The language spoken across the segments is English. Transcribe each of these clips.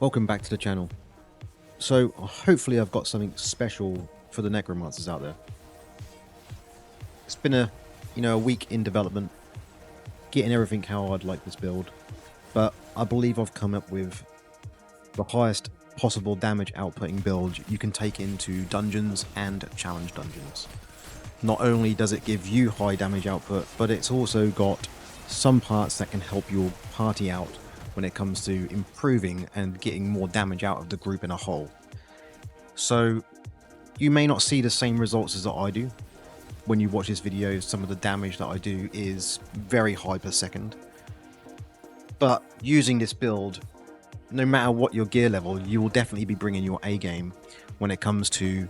Welcome back to the channel. So hopefully I've got something special for the Necromancers out there. It's been a week in development, getting everything how I'd like this build, but I believe I've come up with the highest possible damage outputting build you can take into dungeons and challenge dungeons. Not only does it give you high damage output, but it's also got some parts that can help your party out when it comes to improving and getting more damage out of the group in a whole. So you may not see the same results as I do. When you watch this video, some of the damage that I do is very high per second. But using this build, no matter what your gear level, you will definitely be bringing your A game when it comes to,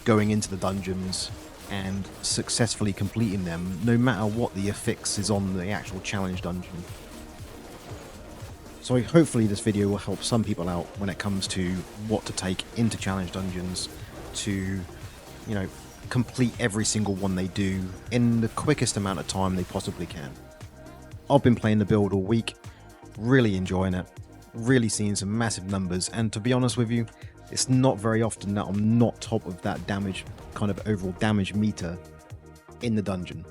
going into the dungeons and successfully completing them, no matter what the affix is on the actual challenge dungeon. So hopefully this video will help some people out when it comes to what to take into challenge dungeons to, complete every single one they do in the quickest amount of time they possibly can. I've been playing the build all week, really enjoying it, really seeing some massive numbers, and to be honest with you, it's not very often that I'm not top of that damage, kind of overall damage meter in the dungeon.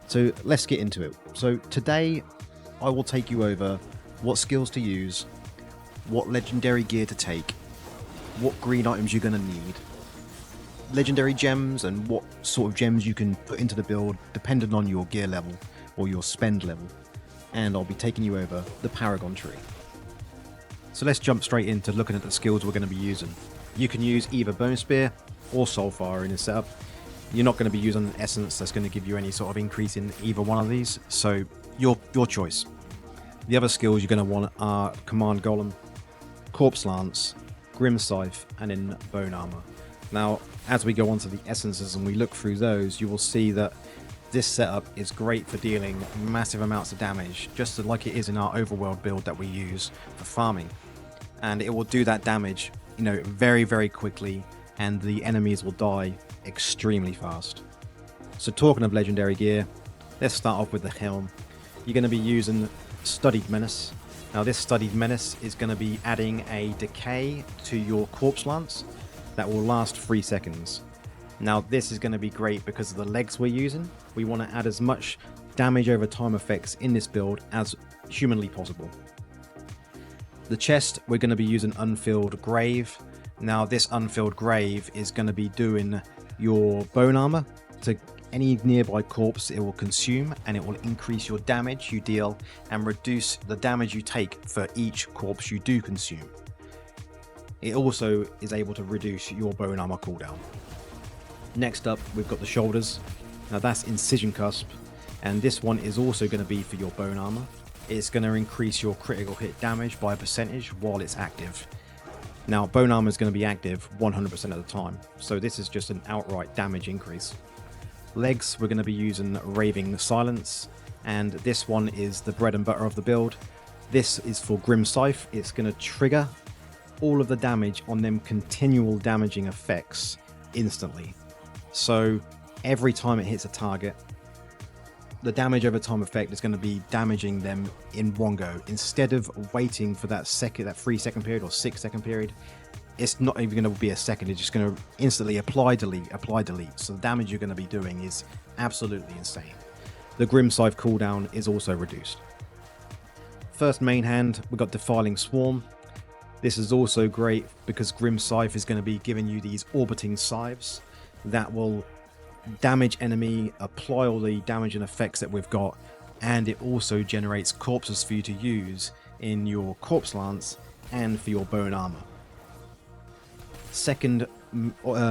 So let's get into it. So today I will take you over what skills to use, what legendary gear to take, what green items you're going to need, legendary gems and what sort of gems you can put into the build depending on your gear level or your spend level, and I'll be taking you over the Paragon Tree. So let's jump straight into looking at the skills we're going to be using. You can use either Bone Spear or Soulfire in this setup. You're not going to be using an Essence that's going to give you any sort of increase in either one of these, so your choice. The other skills you're going to want are Command Golem, Corpse Lance, Grim Scythe, and then Bone Armor. Now, as we go on to the essences and we look through those, you will see that this setup is great for dealing massive amounts of damage, just like it is in our overworld build that we use for farming. And it will do that damage, very, very quickly, and the enemies will die extremely fast. So talking of legendary gear, let's start off with the helm. You're going to be using Studied Menace. Now this Studied Menace is going to be adding a decay to your Corpse Lance that will last 3 seconds. Now this is going to be great because of the legs we're using. We want to add as much damage over time effects in this build as humanly possible. The chest, we're going to be using Unfilled Grave. Now this Unfilled Grave is going to be doing your bone armor to any nearby corpse it will consume, and it will increase your damage you deal and reduce the damage you take for each corpse you do consume. It also is able to reduce your bone armor cooldown. Next up, we've got the shoulders. Now that's Incision Cusp, and this one is also going to be for your bone armor. It's going to increase your critical hit damage by a percentage while it's active. Now bone armor is going to be active 100% of the time, so this is just an outright damage increase. Legs, we're going to be using Raving Silence, and this one is the bread and butter of the build. This is for Grim Scythe. It's going to trigger all of the damage on them continual damaging effects instantly. So every time it hits a target, the damage over time effect is going to be damaging them in one go. Instead of waiting for that 3 second period or 6 second period, it's not even going to be a second. It's just going to instantly apply, delete. So the damage you're going to be doing is absolutely insane. The Grim Scythe cooldown is also reduced. First main hand, we've got Defiling Swarm. This is also great because Grim Scythe is going to be giving you these orbiting scythes that will damage enemy, apply all the damaging effects that we've got, and it also generates corpses for you to use in your Corpse Lance and for your bone armor. Second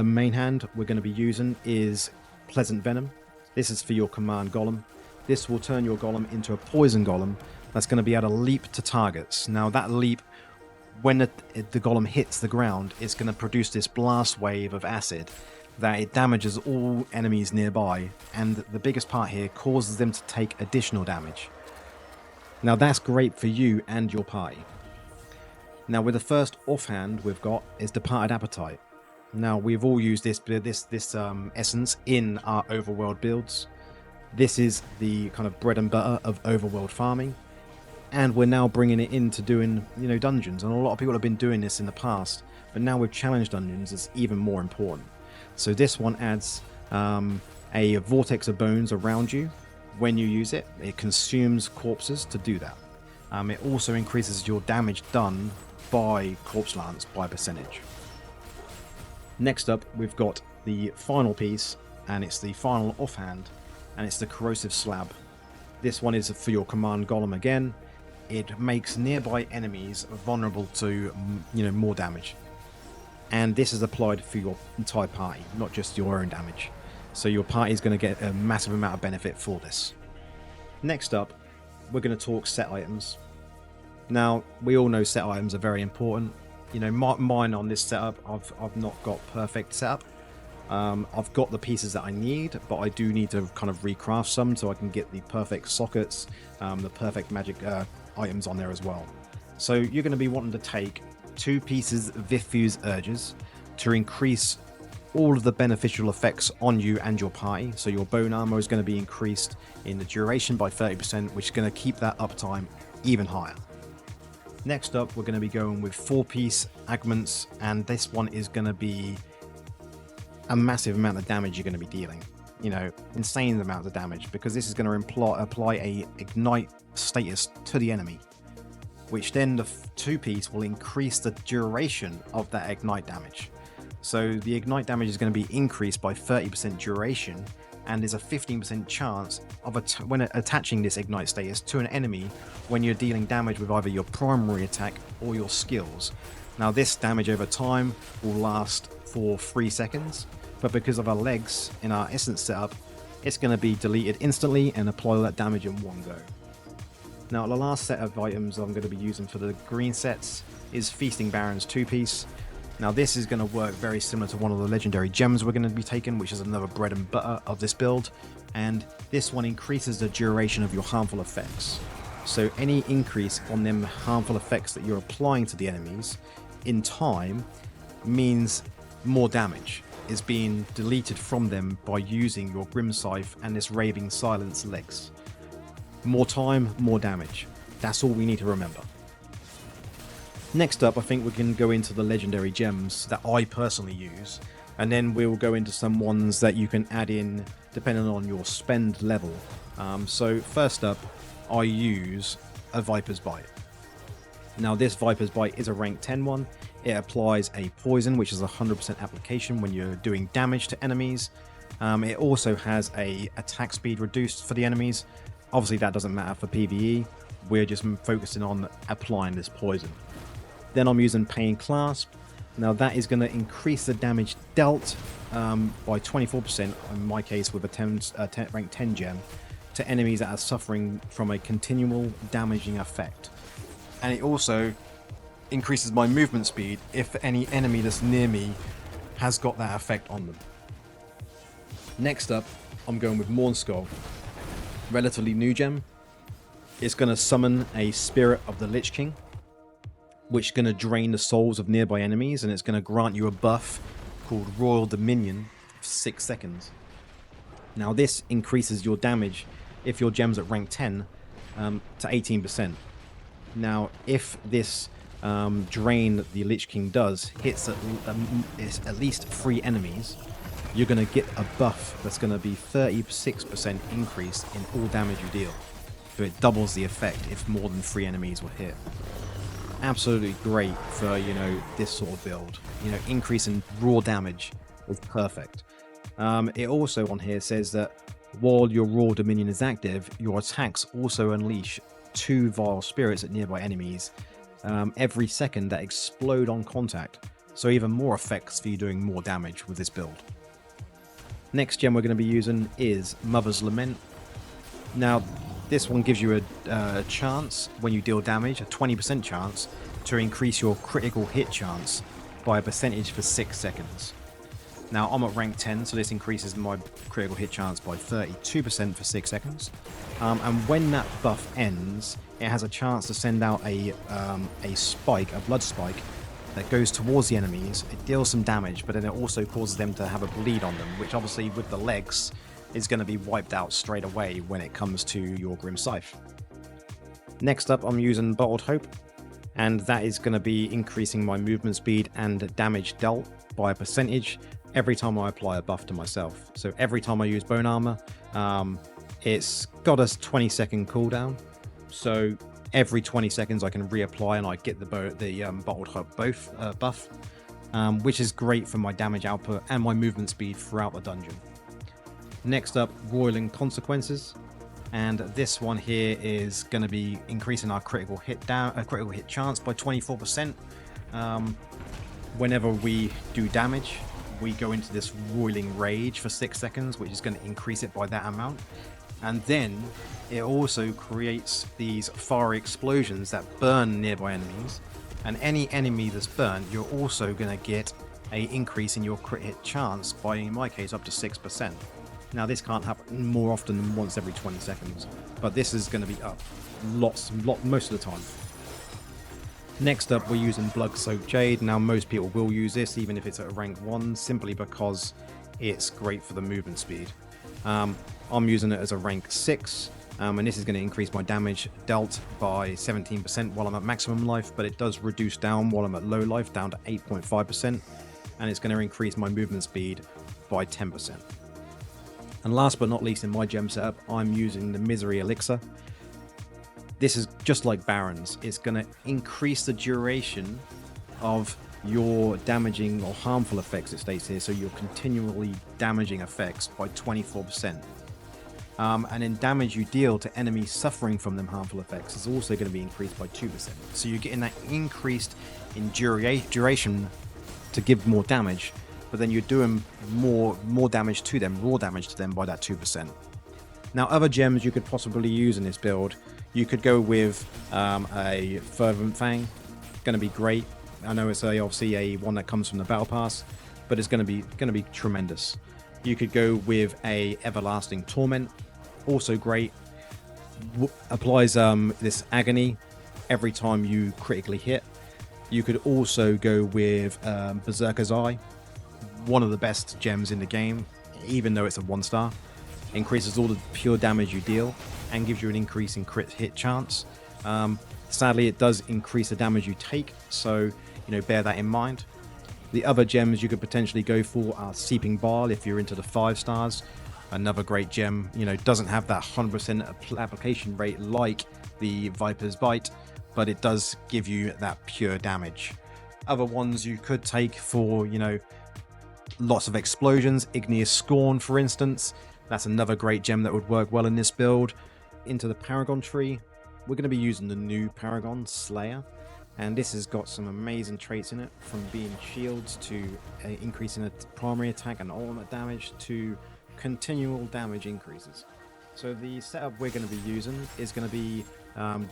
main hand we're going to be using is Pleasant Venom. This is for your Command Golem. This will turn your Golem into a Poison Golem that's going to be able to leap to targets. Now that leap, when the Golem hits the ground, it's going to produce this blast wave of acid that it damages all enemies nearby, and the biggest part here, causes them to take additional damage. Now that's great for you and your party. Now with the first offhand we've got is Departed Appetite. Now we've all used this essence in our overworld builds. This is the kind of bread and butter of overworld farming. And we're now bringing it into doing, you know, dungeons. And a lot of people have been doing this in the past, but now with challenge dungeons, it's even more important. So this one adds a vortex of bones around you. When you use it, it consumes corpses to do that. It also increases your damage done by corpse lance by a percentage. Next up, we've got the final piece, and it's the final offhand, and it's the corrosive slab. This one is for your command golem again. It makes nearby enemies vulnerable to, you know, more damage. And this is applied for your entire party, not just your own damage. So your party is going to get a massive amount of benefit for this. Next up, we're going to talk set items. Now, we all know set items are very important. You know, mine on this setup, I've not got perfect setup. I've got the pieces that I need, but I do need to kind of recraft some so I can get the perfect sockets, the perfect magic items on there as well. So you're going to be wanting to take 2 pieces of Vithfuse Urges to increase all of the beneficial effects on you and your party. So your bone armor is going to be increased in the duration by 30%, which is going to keep that uptime even higher. Next up, we're going to be going with 4-piece Agments, and this one is going to be a massive amount of damage you're going to be dealing. You know, insane amounts of damage, because this is going to apply a ignite status to the enemy, which then the 2-piece will increase the duration of that ignite damage. So the ignite damage is going to be increased by 30% duration, and there's a 15% chance of when attaching this ignite status to an enemy when you're dealing damage with either your primary attack or your skills. Now this damage over time will last for 3 seconds, but because of our legs in our essence setup, it's going to be deleted instantly and apply all that damage in one go. Now the last set of items I'm going to be using for the green sets is Feasting Baron's 2-piece. Now this is going to work very similar to one of the legendary gems we're going to be taking, which is another bread and butter of this build, and this one increases the duration of your harmful effects. So any increase on them harmful effects that you're applying to the enemies in time means more damage is being deleted from them by using your Grim Scythe and this Raving Silence legs. More time, more damage. That's all we need to remember. Next up, I think we can go into the legendary gems that I personally use, and then we'll go into some ones that you can add in depending on your spend level. So first up, I use a Viper's Bite. Now this Viper's Bite is a rank 10 one. It applies a poison, which is 100% application when you're doing damage to enemies. It also has a attack speed reduced for the enemies. Obviously that doesn't matter for PvE. We're just focusing on applying this poison. Then I'm using Pain Clasp. Now that is going to increase the damage dealt by 24%, in my case with a rank 10 gem, to enemies that are suffering from a continual damaging effect. And it also increases my movement speed if any enemy that's near me has got that effect on them. Next up, I'm going with Mornskull. Relatively new gem. It's going to summon a Spirit of the Lich King, which is going to drain the souls of nearby enemies, and it's going to grant you a buff called Royal Dominion for 6 seconds. Now this increases your damage if your gem's at rank 10 to 18%. Now if this drain that the Lich King does hits at least 3 enemies, you're going to get a buff that's going to be 36% increase in all damage you deal. So it doubles the effect if more than 3 enemies were hit. Absolutely great for, you know, this sort of build. You know, increase in raw damage is perfect. It also on here says that while your Raw Dominion is active, your attacks also unleash 2 vile spirits at nearby enemies every second that explode on contact. So even more effects for you doing more damage with this build. Next gem we're going to be using is Mother's Lament. Now this one gives you a chance when you deal damage, a 20% chance to increase your critical hit chance by a percentage for 6 seconds. Now I'm at rank 10, so this increases my critical hit chance by 32% for 6 seconds. And when that buff ends, it has a chance to send out a spike, a blood spike, that goes towards the enemies. It deals some damage, but then it also causes them to have a bleed on them, which obviously with the legs is going to be wiped out straight away when it comes to your Grim Scythe. Next up, I'm using Bottled Hope, and that is going to be increasing my movement speed and damage dealt by a percentage every time I apply a buff to myself. So every time I use Bone Armor, it's got a 20-second cooldown. So every 20 seconds I can reapply and I get the Bottled Hope buff, which is great for my damage output and my movement speed throughout the dungeon. Next up, Roiling Consequences. And this one here is going to be increasing our critical hit chance by 24%. Whenever we do damage, we go into this roiling rage for 6 seconds, which is going to increase it by that amount. And then it also creates these fiery explosions that burn nearby enemies. And any enemy that's burned, you're also going to get an increase in your crit hit chance by, in my case, up to 6%. Now, this can't happen more often than once every 20 seconds, but this is going to be up most of the time. Next up, we're using Blood-Soaked Jade. Now, most people will use this, even if it's at rank 1, simply because it's great for the movement speed. I'm using it as a rank 6, and this is going to increase my damage dealt by 17% while I'm at maximum life, but it does reduce down while I'm at low life, down to 8.5%, and it's going to increase my movement speed by 10%. And last but not least, in my gem setup, I'm using the Misery Elixir. This is just like Barons. It's going to increase the duration of your damaging or harmful effects, it states here, so you're continually damaging effects by 24%. And then damage you deal to enemies suffering from them harmful effects is also going to be increased by 2%. So you're getting that increased in duration to give more damage, but then you're doing more damage to them, raw damage to them by that 2%. Now, other gems you could possibly use in this build, you could go with a Fervent Fang. Going to be great. I know it's obviously a one that comes from the Battle Pass, but it's going to be tremendous. You could go with a Everlasting Torment, also great. Applies this agony every time you critically hit. You could also go with Berserker's Eye, one of the best gems in the game, even though it's a 1-star. Increases all the pure damage you deal and gives you an increase in crit hit chance. Sadly, it does increase the damage you take, so bear that in mind. The other gems you could potentially go for are Seeping Bile if you're into the 5 stars. Another great gem. Doesn't have that 100% application rate like the Viper's Bite, but it does give you that pure damage. Other ones you could take for lots of explosions. Igneous Scorn, for instance. That's another great gem that would work well in this build. Into the Paragon Tree, we're going to be using the new Paragon Slayer, and this has got some amazing traits in it, from being shields to increasing the primary attack and ultimate damage to continual damage increases. So the setup we're going to be using is going to be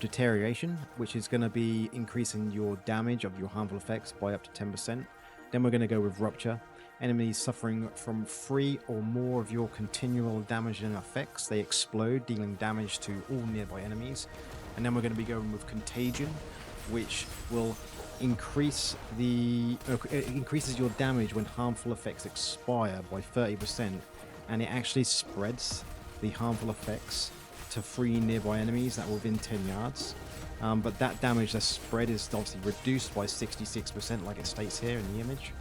Deterioration, which is going to be increasing your damage of your harmful effects by up to 10%. Then we're going to go with Rupture. Enemies suffering from 3 or more of your continual damaging effects, they explode, dealing damage to all nearby enemies. And then we're going to be going with Contagion, which will increases your damage when harmful effects expire by 30%, and it actually spreads the harmful effects to 3 nearby enemies that are within 10 yards. But that damage that's spread is obviously reduced by 66%, like it states here in the image.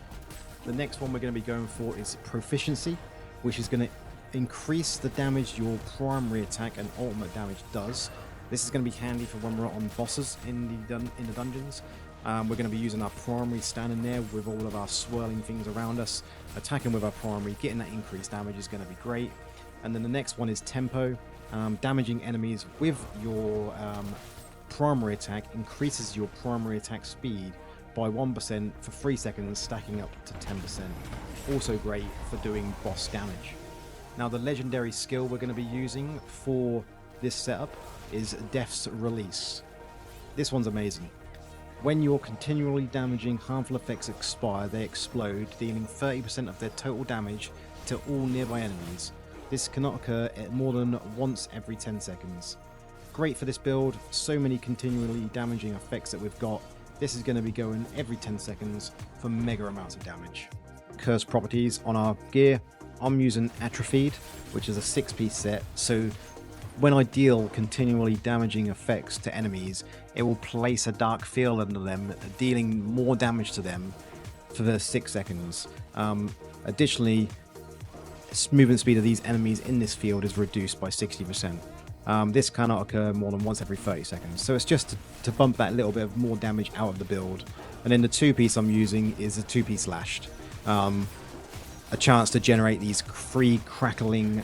The next one we're going to be going for is Proficiency, which is going to increase the damage your primary attack and ultimate damage does. This is going to be handy for when we're on bosses in the dungeons. We're going to be using our primary standing there with all of our swirling things around us, attacking with our primary, getting that increased damage is going to be great. And then the next one is Tempo. Damaging enemies with your primary attack increases your primary attack speed by 1% for 3 seconds, stacking up to 10%. Also great for doing boss damage. Now, the legendary skill we're going to be using for this setup is Death's Release. This one's amazing. When you're continually damaging harmful effects expire, they explode, dealing 30% of their total damage to all nearby enemies. This cannot occur more than once every 10 seconds. Great for this build, so many continually damaging effects that we've got. This is going to be going every 10 seconds for mega amounts of damage. Curse properties on our gear. I'm using Atrophied, which is a 6-piece set, so when I deal continually damaging effects to enemies, it will place a dark field under them, dealing more damage to them for the 6 seconds. Additionally, movement speed of these enemies in this field is reduced by 60%. This cannot occur more than once every 30 seconds, so it's just to bump that little bit of more damage out of the build. And then the 2-piece I'm using is a 2-piece lashed. A chance to generate these free crackling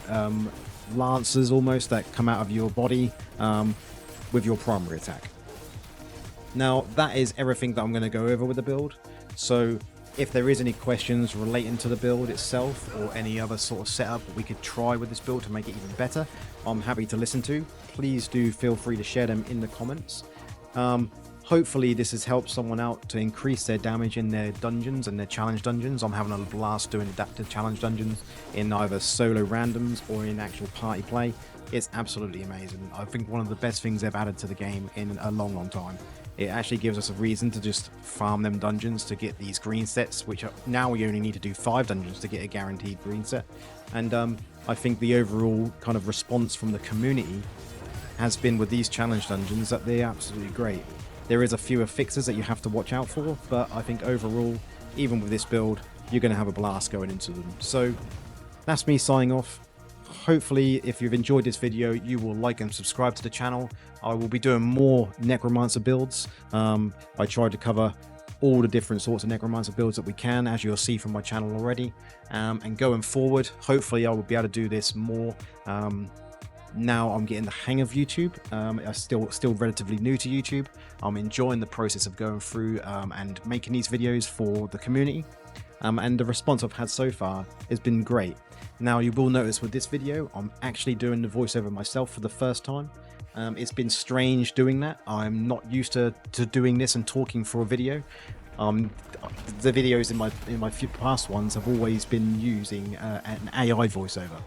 lancers almost that come out of your body with your primary attack. Now that is everything that I'm going to go over with the build, so if there is any questions relating to the build itself or any other sort of setup we could try with this build to make it even better, I'm happy to listen to. Please do feel free to share them in the comments. Hopefully this has helped someone out to increase their damage in their dungeons and their challenge dungeons. I'm having a blast doing adaptive challenge dungeons in either solo randoms or in actual party play. It's absolutely amazing. I think one of the best things they've added to the game in a long time. It actually gives us a reason to just farm them dungeons to get these green sets, which are, now we only need to do 5 dungeons to get a guaranteed green set. And I think the overall kind of response from the community has been with these challenge dungeons that they're absolutely great. There is a few fixes that you have to watch out for, but I think overall, even with this build, you're going to have a blast going into them. So that's me signing off. Hopefully, if you've enjoyed this video, you will like and subscribe to the channel. I will be doing more Necromancer builds. I tried to cover all the different sorts of Necromancer builds that we can, as you'll see from my channel already. And going forward, hopefully I will be able to do this more. Now I'm getting the hang of YouTube. I'm still relatively new to YouTube. I'm enjoying the process of going through and making these videos for the community. And the response I've had so far has been great. Now you will notice with this video, I'm actually doing the voiceover myself for the first time. It's been strange doing that. I'm not used to doing this and talking for a video. The videos in my few past ones have always been using an AI voiceover.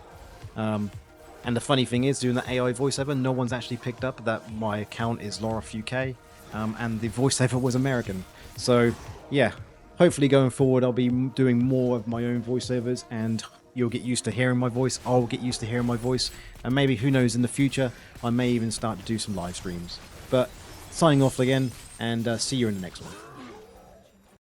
And the funny thing is, doing the AI voiceover, no one's actually picked up that my account is LaurethUK, and the voiceover was American. So yeah, hopefully going forward I'll be doing more of my own voiceovers, and you'll get used to hearing my voice, I'll get used to hearing my voice, and maybe, who knows, in the future I may even start to do some live streams. But signing off again, and see you in the next one.